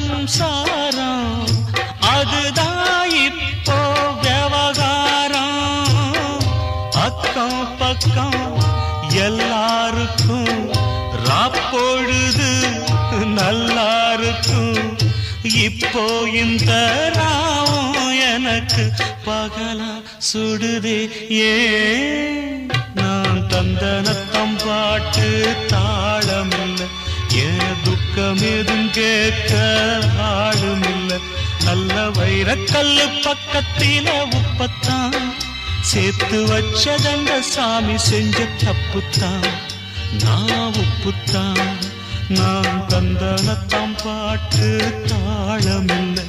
சம்சாரம் அதுதான் இப்போ விவகாரம். அக்கம் பக்கம் எல்லாருக்கும் ராப்பொழுது நல்லா இருக்கும். இப்போ இந்த ராவும் எனக்கு பகலா சுடுதே. ஏன் நான் தந்தனத்தம் பாட்டு தாளமில்லை, ஏன் துக்கம் எதும் கேட்க ஆளுமில்லை. நல்ல வைரக்கல்லு பக்கத்தில உப்பத்தான் சேர்த்து வச்சதங்க சாமி செஞ்ச தப்புத்தான். நான் உப்புத்தான், நான் தந்தனத்தாம் பாட்டு தாளமில்லை.